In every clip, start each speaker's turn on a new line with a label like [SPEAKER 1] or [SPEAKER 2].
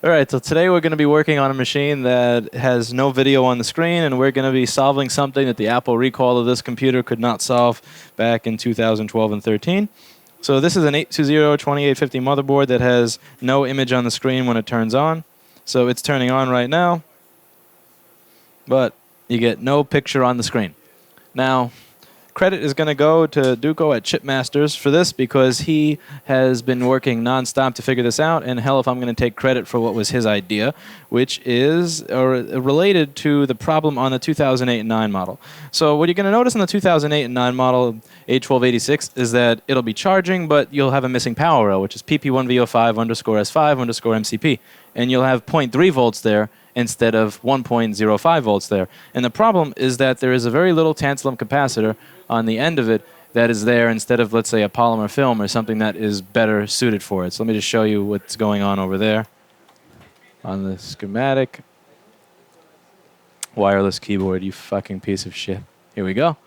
[SPEAKER 1] All right, so today we're going to be working on a machine that has no video on the screen, and we're going to be solving something that the Apple recall of this computer could not solve back in 2012 and 13. So this is an 820-2850 motherboard that has no image on the screen when it turns on. So it's turning on right now, but you get no picture on the screen. Now, credit is going to go to Duco at Chipmasters for this because he has been working nonstop to figure this out. And hell, if I'm going to take credit for what was his idea, which is related to the problem on the 2008 and 9 model. So what you're going to notice in the 2008 and 9 model A1286 is that it'll be charging, but you'll have a missing power rail, which is PP1V05_S5_MCP. And you'll have 0.3 volts there instead of 1.05 volts there. And the problem is that there is a very little tantalum capacitor on the end of it that is there instead of, let's say, a polymer film or something that is better suited for it. So let me just show you what's going on over there on the schematic. Wireless keyboard, you fucking piece of shit. Here we go.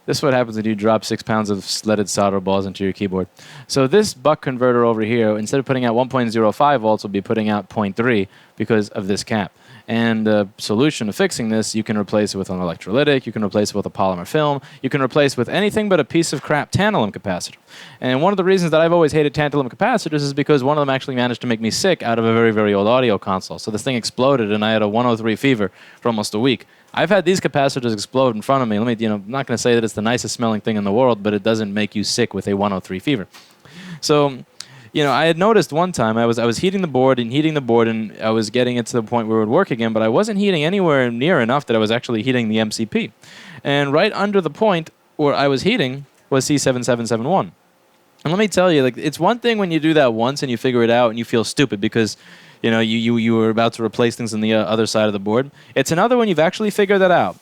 [SPEAKER 1] This is what happens when you drop 6 pounds of leaded solder balls into your keyboard. So this buck converter over here, instead of putting out 1.05 volts, will be putting out 0.3 because of this cap. And the solution to fixing this, you can replace it with an electrolytic, you can replace it with a polymer film, you can replace it with anything but a piece of crap tantalum capacitor. And one of the reasons that I've always hated tantalum capacitors is because one of them actually managed to make me sick out of a very, very old audio console. So this thing exploded and I had a 103 fever for almost a week. I've had these capacitors explode in front of me. I'm not going to say that it's the nicest smelling thing in the world, but it doesn't make you sick with a 103 fever. So, I had noticed one time I was heating the board and I was getting it to the point where it would work again, but I wasn't heating anywhere near enough that I was actually heating the MCP. And right under the point where I was heating was C7771. And let me tell you, it's one thing when you do that once and you figure it out and you feel stupid because you were about to replace things on the other side of the board. It's another when you've actually figured that out.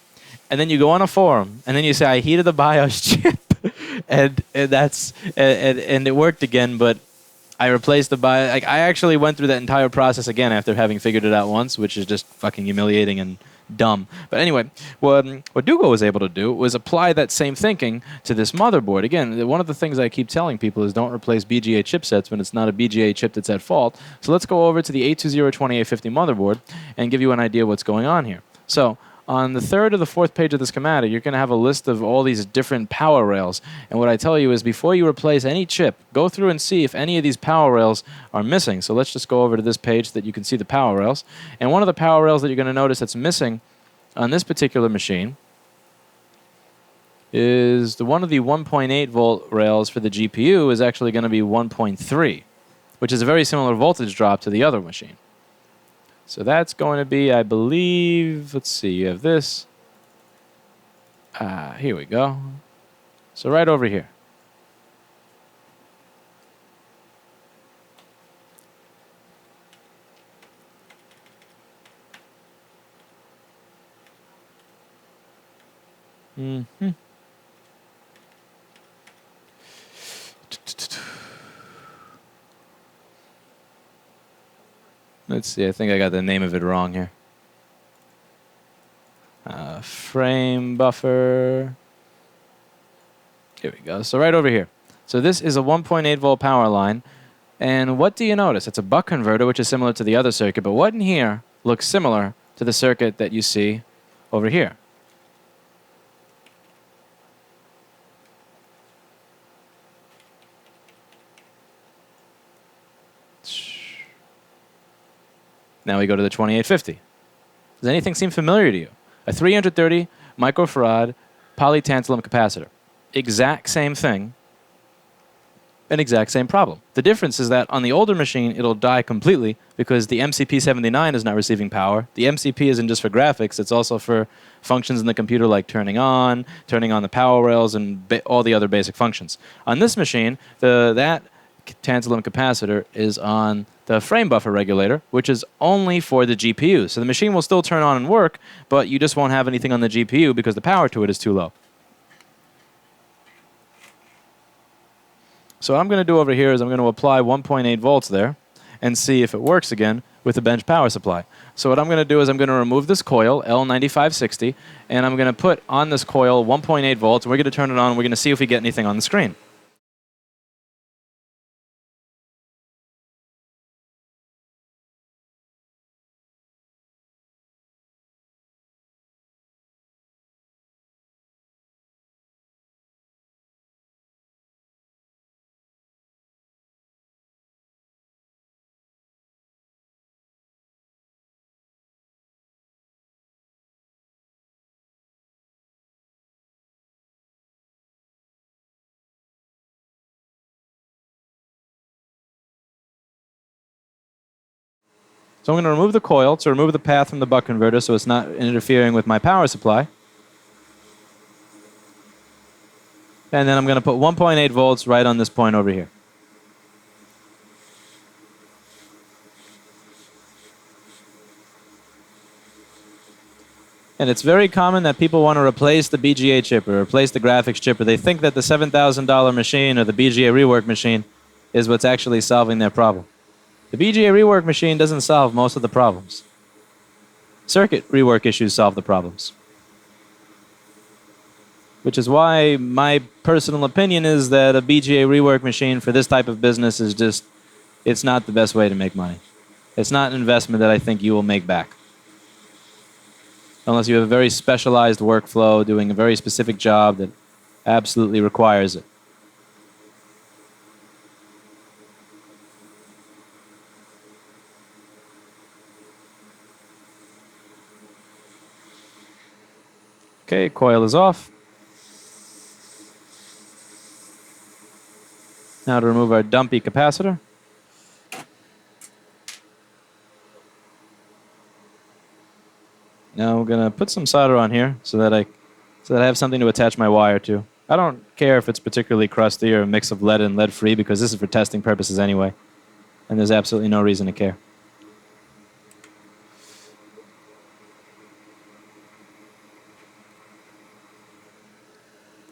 [SPEAKER 1] And then you go on a forum, and then you say, I heated the BIOS chip. and it worked again, but I replaced the BIOS. I actually went through that entire process again after having figured it out once, which is just fucking humiliating and dumb. But anyway, what Dugo was able to do was apply that same thinking to this motherboard. Again, one of the things I keep telling people is don't replace BGA chipsets when it's not a BGA chip that's at fault. So let's go over to the 820-2850 motherboard and give you an idea what's going on here. So on the third or the fourth page of the schematic, you're going to have a list of all these different power rails. And what I tell you is before you replace any chip, go through and see if any of these power rails are missing. So let's just go over to this page so that you can see the power rails. And one of the power rails that you're going to notice that's missing on this particular machine is one of the 1.8 volt rails for the GPU is actually going to be 1.3, which is a very similar voltage drop to the other machine. So that's going to be, I believe, let's see, you have this. Here we go. So right over here. Mm-hmm. Let's see, I think I got the name of it wrong here. Frame buffer. Here we go. So right over here. So this is a 1.8 volt power line. And what do you notice? It's a buck converter, which is similar to the other circuit. But what in here looks similar to the circuit that you see over here? Now we go to the 2850. Does anything seem familiar to you? A 330 microfarad polytantalum capacitor. Exact same thing, an exact same problem. The difference is that on the older machine, it'll die completely because the MCP79 is not receiving power. The MCP isn't just for graphics, it's also for functions in the computer like turning on the power rails, and all the other basic functions. On this machine, that tantalum capacitor is on the frame buffer regulator, which is only for the GPU. So the machine will still turn on and work, but you just won't have anything on the GPU because the power to it is too low. So what I'm going to do over here is I'm going to apply 1.8 volts there and see if it works again with the bench power supply. So what I'm going to do is I'm going to remove this coil, L9560, and I'm going to put on this coil 1.8 volts, and we're going to turn it on, and we're going to see if we get anything on the screen. So I'm going to remove the coil to remove the path from the buck converter so it's not interfering with my power supply. And then I'm going to put 1.8 volts right on this point over here. And it's very common that people want to replace the BGA chip or replace the graphics chip, or they think that the $7,000 machine or the BGA rework machine is what's actually solving their problem. The BGA rework machine doesn't solve most of the problems. Circuit rework issues solve the problems. Which is why my personal opinion is that a BGA rework machine for this type of business is just, it's not the best way to make money. It's not an investment that I think you will make back. Unless you have a very specialized workflow doing a very specific job that absolutely requires it. Okay, coil is off. Now to remove our dumpy capacitor. Now we're going to put some solder on here so that I have something to attach my wire to. I don't care if it's particularly crusty or a mix of lead and lead-free because this is for testing purposes anyway. And there's absolutely no reason to care.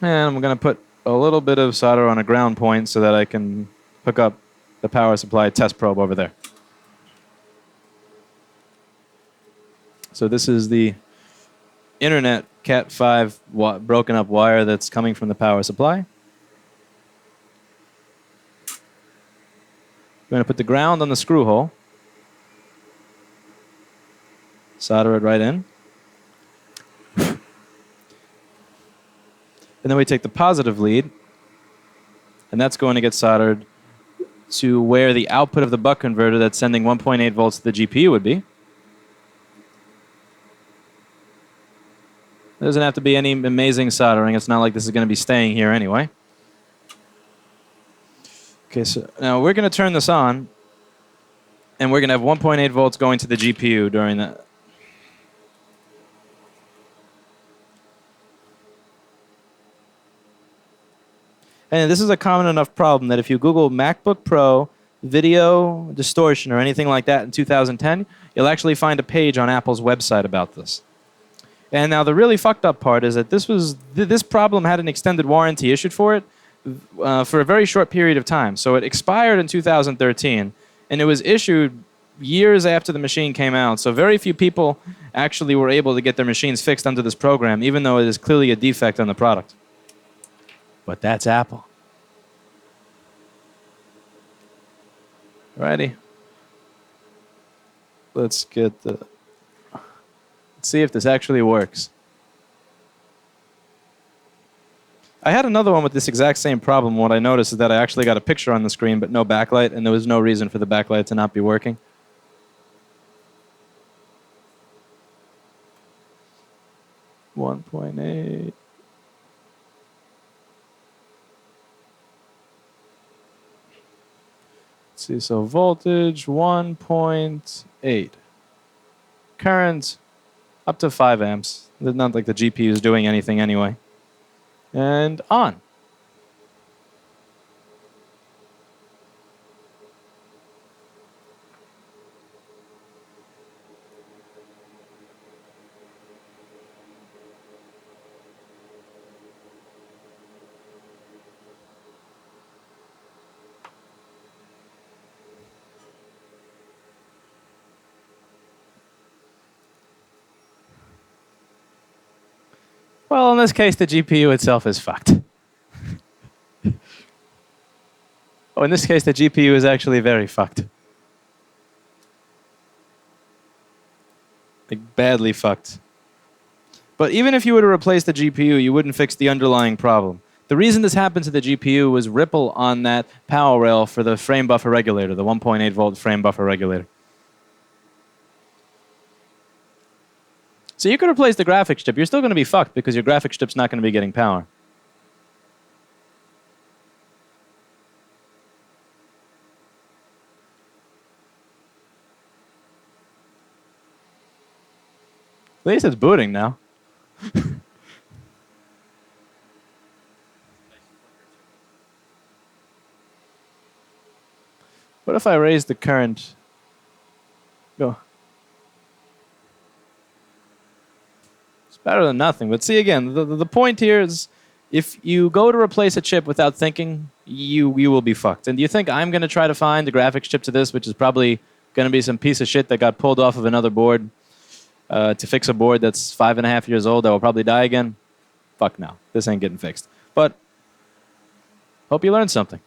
[SPEAKER 1] And I'm going to put a little bit of solder on a ground point so that I can hook up the power supply test probe over there. So this is the internet Cat5 broken up wire that's coming from the power supply. We're going to put the ground on the screw hole. Solder it right in. And then we take the positive lead, and that's going to get soldered to where the output of the buck converter that's sending 1.8 volts to the GPU would be. There doesn't have to be any amazing soldering. It's not like this is going to be staying here anyway. Okay, so now we're going to turn this on, and we're going to have 1.8 volts going to the GPU during that. And this is a common enough problem that if you Google MacBook Pro video distortion or anything like that in 2010, you'll actually find a page on Apple's website about this. And now the really fucked up part is that this problem had an extended warranty issued for it for a very short period of time. So it expired in 2013, and it was issued years after the machine came out. So very few people actually were able to get their machines fixed under this program, even though it is clearly a defect on the product. But that's Apple. Alrighty. Let's see if this actually works. I had another one with this exact same problem. What I noticed is that I actually got a picture on the screen but no backlight, and there was no reason for the backlight to not be working. $1.8. Let's see, so voltage 1.8. Current up to 5 amps. It's not like the GPU is doing anything anyway. And on. Well, in this case, the GPU itself is fucked. Oh, in this case, the GPU is actually very fucked. Like, badly fucked. But even if you were to replace the GPU, you wouldn't fix the underlying problem. The reason this happened to the GPU was ripple on that power rail for the frame buffer regulator, the 1.8 volt frame buffer regulator. So you could replace the graphics chip. You're still going to be fucked because your graphics chip's not going to be getting power. At least it's booting now. What if I raise the current? Go. It's better than nothing. But see, again, the point here is if you go to replace a chip without thinking, you will be fucked. And do you think I'm going to try to find the graphics chip to this, which is probably going to be some piece of shit that got pulled off of another board to fix a board that's 5.5 years old that will probably die again? Fuck no. This ain't getting fixed. But hope you learned something.